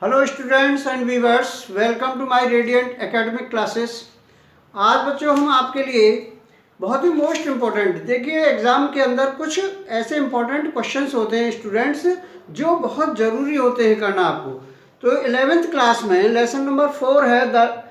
Hello students and viewers, welcome to my radiant academic classes. आज बच्चों हम आपके लिए बहुत ही मोस्ट इम्पोर्टेंट, देखिए एग्ज़ाम के अंदर कुछ ऐसे इम्पोर्टेंट क्वेश्चंस होते हैं स्टूडेंट्स जो बहुत ज़रूरी होते हैं करना आपको। तो 11th क्लास में लेसन नंबर 4 है the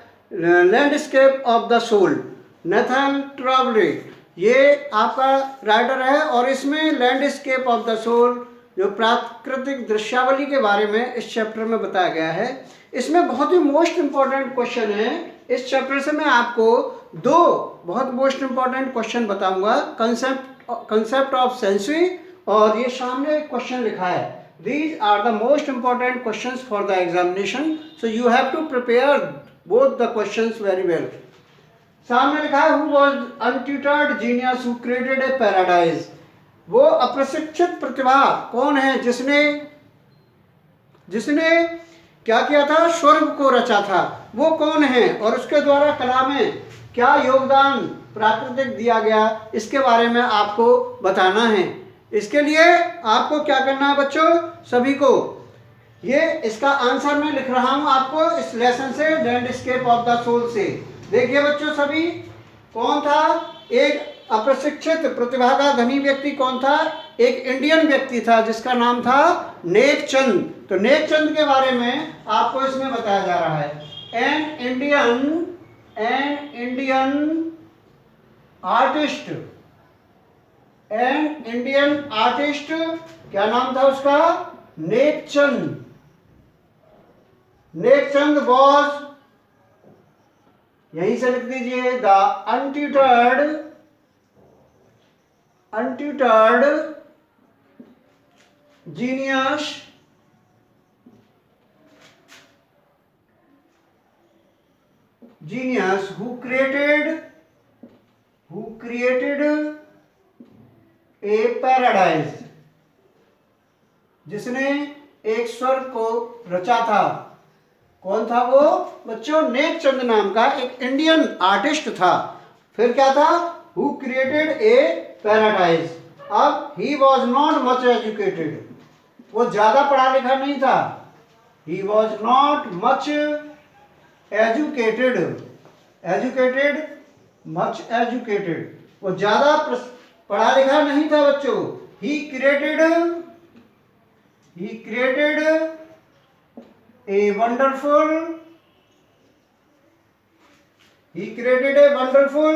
landscape of the soul, Nathalie Trouveroy, ये आपका राइटर है और इसमें लैंडस्केप ऑफ द सोल जो प्राकृतिक दृश्यावली के बारे में इस चैप्टर में बताया गया है। इसमें बहुत ही मोस्ट इम्पॉर्टेंट क्वेश्चन है। इस चैप्टर से मैं आपको दो बहुत मोस्ट इम्पॉर्टेंट क्वेश्चन बताऊंगा, कंसेप्ट ऑफ सेंसरी, और ये सामने एक क्वेश्चन लिखा है। These are the most important questions for the examination, so you have to prepare both the questions very well. सामने लिखा है, who was untutored genius who created a paradise. वो अप्रशिक्षित प्रतिभा कौन है जिसने क्या किया था, स्वर्ग को रचा था। वो कौन है और उसके द्वारा कला में क्या योगदान प्राकृतिक दिया गया, इसके बारे में आपको बताना है। इसके लिए आपको क्या करना है बच्चों, सभी को ये इसका आंसर मैं लिख रहा हूं आपको इस लेसन से, लैंडस्केप ऑफ द सोल से। देखिए बच्चों, सभी कौन था, एक अप्रशिक्षित प्रतिभा का धनी व्यक्ति कौन था, एक इंडियन व्यक्ति था जिसका नाम था नेकचंद। तो नेकचंद के बारे में आपको इसमें बताया जा रहा है। एन इंडियन आर्टिस्ट, क्या नाम था उसका, नेकचंद। नेकचंद वॉज, यहीं से लिख दीजिए, the untutored genius who created a paradise, जिसने एक स्वर्ग को रचा था। कौन था वो बच्चों, नेकचंद नाम का एक इंडियन आर्टिस्ट था। फिर क्या था, हु क्रिएटेड ए पैराडाइज। अब he was not much educated, वो ज्यादा पढ़ा लिखा नहीं था। He was not much educated, वो ज्यादा पढ़ा लिखा नहीं था बच्चों। He created a wonderful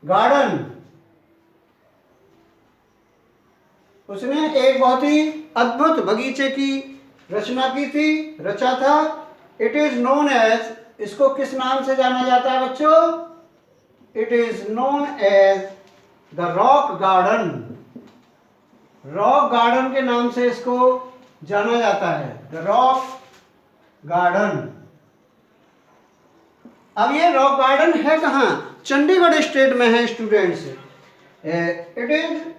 garden, उसने एक बहुत ही अद्भुत बगीचे की रचा था। इट इज नोन एज, इसको किस नाम से जाना जाता है बच्चों, it is known as the rock garden. Rock garden के नाम से इसको जाना जाता है, द रॉक गार्डन। अब ये रॉक गार्डन है कहाँ, चंडीगढ़ स्टेट में है students. It is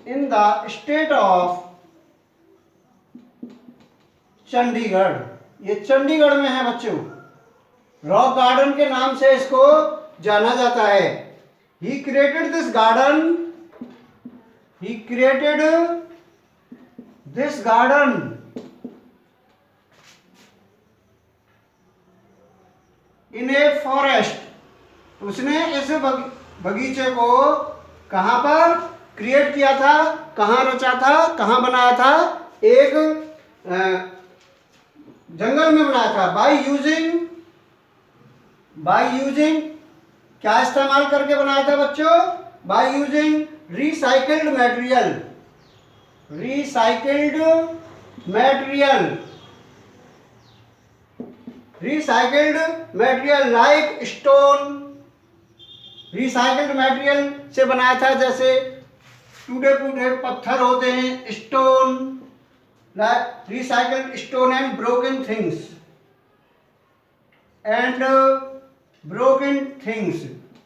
in the state of Chandigarh, ये चंडीगढ़ में है बच्चों। रॉक गार्डन के नाम से इसको जाना जाता है। He created this garden in a forest, उसने इस बगीचे को कहां पर क्रिएट किया था, कहां रचा था, कहां बनाया था, एक जंगल में बनाया था। बाय यूजिंग क्या इस्तेमाल करके बनाया था बच्चों, by using recycled material like stone. Recycled material से बनाया था, जैसे टूटे फूटे पत्थर होते हैं, stone, recycled stone and broken things,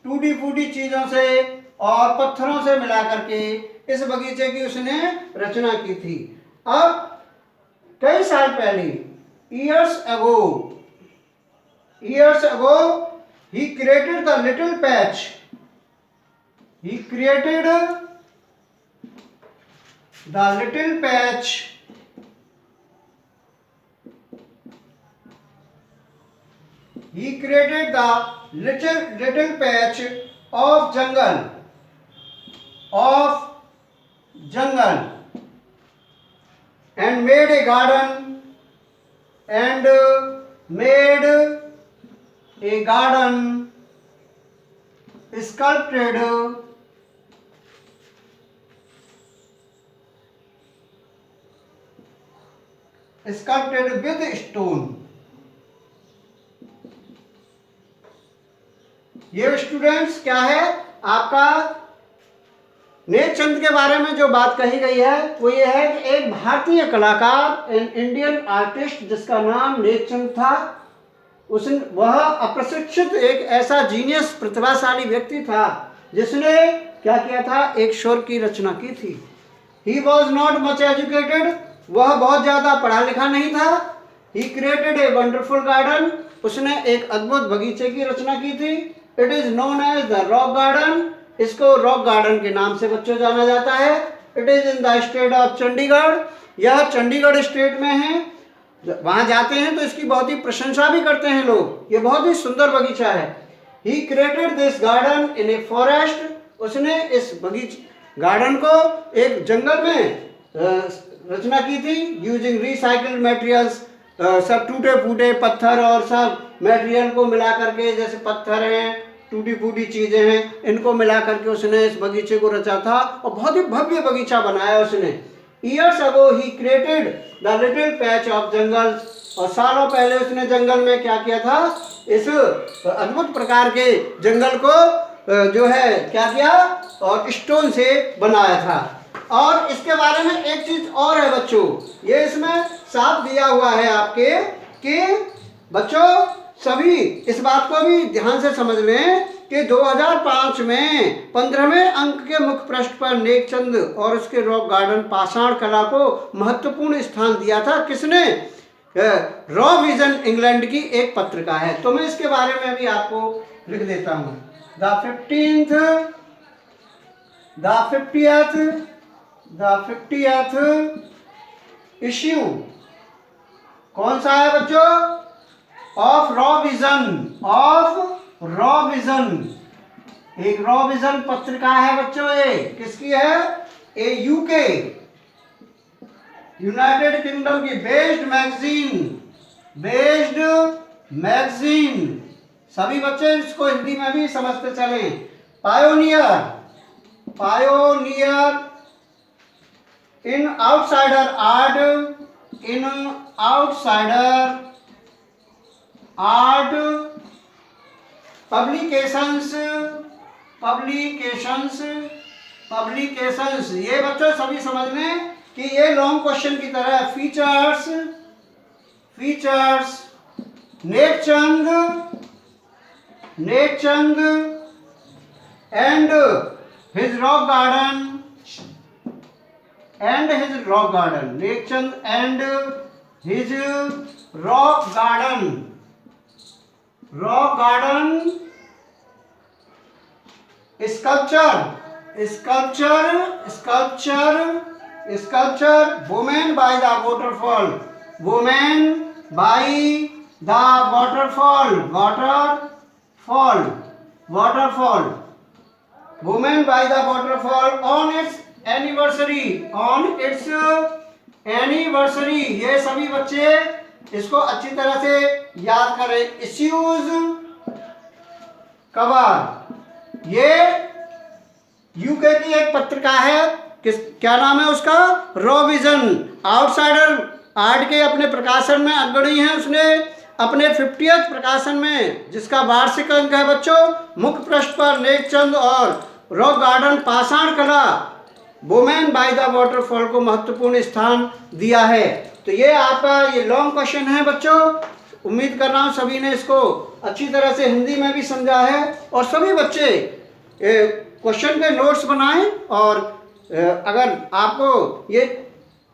टूटी फूटी चीजों से और पत्थरों से मिला करके इस बगीचे की उसने रचना की थी। अब कई साल पहले, years ago he created the little patch, he created The little patch he created the little patch of jungle and made a garden sculpted with stone. ये स्टूडेंट्स क्या है आपका नेकचंद के बारे में जो बात कही गई है वो ये है कि एक भारतीय कलाकार एन इंडियन आर्टिस्ट जिसका नाम नेकचंद था, वह अप्रशिक्षित एक ऐसा जीनियस प्रतिभाशाली व्यक्ति था जिसने क्या किया था, एक शोर की रचना की थी। He was not much educated, वह बहुत ज़्यादा पढ़ा लिखा नहीं था। He created a wonderful garden, उसने एक अद्भुत बगीचे की रचना की थी। It is known as the rock garden, इसको रॉक गार्डन के नाम से बच्चों जाना जाता है। It is in the state of Chandigarh, यह चंडीगढ़ स्टेट में है। वहाँ जाते हैं तो इसकी बहुत ही प्रशंसा भी करते हैं लोग, ये बहुत ही सुंदर बगीचा है। He created this garden in a forest, उसने इस गार्डन को एक जंगल में रचना की थी। यूजिंग रिसाइकल्ड मटेरियल्स, सब टूटे फूटे पत्थर और सब मटेरियल को मिला करके, जैसे पत्थर हैं, टूटी फूटी चीज़ें हैं, इनको मिला करके उसने इस बगीचे को रचा था और बहुत ही भव्य बगीचा बनाया उसने। Years ago he created the little patch of jungle, और सालों पहले उसने जंगल में क्या किया था, इस अद्भुत प्रकार के जंगल को जो है क्या किया, और स्टोन से बनाया था। और इसके बारे में एक चीज और है बच्चों, ये इसमें साफ दिया हुआ है आपके कि बच्चों सभी इस बात को भी ध्यान से समझ लें कि 2005 में 15वें अंक के मुख्य पृष्ठ पर नेकचंद और उसके रॉक गार्डन पाषाण कला को महत्वपूर्ण स्थान दिया था। किसने? रॉ विजन इंग्लैंड की एक पत्रिका है। तो मैं इसके बारे में भी आपको लिख देता हूँ। द 50th इश्यू कौन सा है बच्चों? ऑफ रॉ विजन, एक रॉ विजन पत्रिका है बच्चों। ये किसकी है? ए यूके, यूनाइटेड किंगडम की बेस्ड मैगजीन। सभी बच्चे इसको हिंदी में भी समझते चलें। पायोनियर इन आउटसाइडर आर्ट पब्लिकेशंस। ये बच्चों सभी समझ लें कि ये लॉन्ग क्वेश्चन की तरह features Nek Chand and his rock garden, Nek Chand and his rock garden sculpture woman by the waterfall, on its anniversary। ये सभी बच्चे इसको अच्छी तरह से याद करें। इश्यूज कवर, ये यूके की एक पत्रिका है, क्या नाम है उसका? Raw vision. आउटसाइडर आर्ट के अपने प्रकाशन में अग्रणी है। उसने अपने 50th प्रकाशन में, जिसका वार्षिक अंक है बच्चों, मुख्य पृष्ठ पर नेकचंद और रॉक गार्डन पाषाण कला वुमेन बाय द वाटरफॉल को महत्वपूर्ण स्थान दिया है। तो ये आपका ये लॉन्ग क्वेश्चन है बच्चों। उम्मीद कर रहा हूँ सभी ने इसको अच्छी तरह से हिंदी में भी समझा है, और सभी बच्चे क्वेश्चन के नोट्स बनाएं। और अगर आपको ये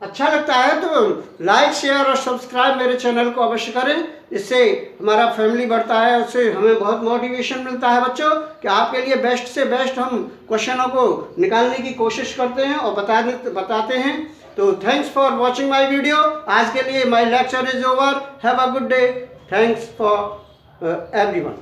अच्छा लगता है तो लाइक शेयर और सब्सक्राइब मेरे चैनल को अवश्य करें। इससे हमारा फैमिली बढ़ता है, उससे हमें बहुत मोटिवेशन मिलता है बच्चों कि आपके लिए बेस्ट से बेस्ट हम क्वेश्चनों को निकालने की कोशिश करते हैं और बताते हैं। तो thanks for watching my video. आज के लिए my lecture is over. Have a good day. Thanks for everyone.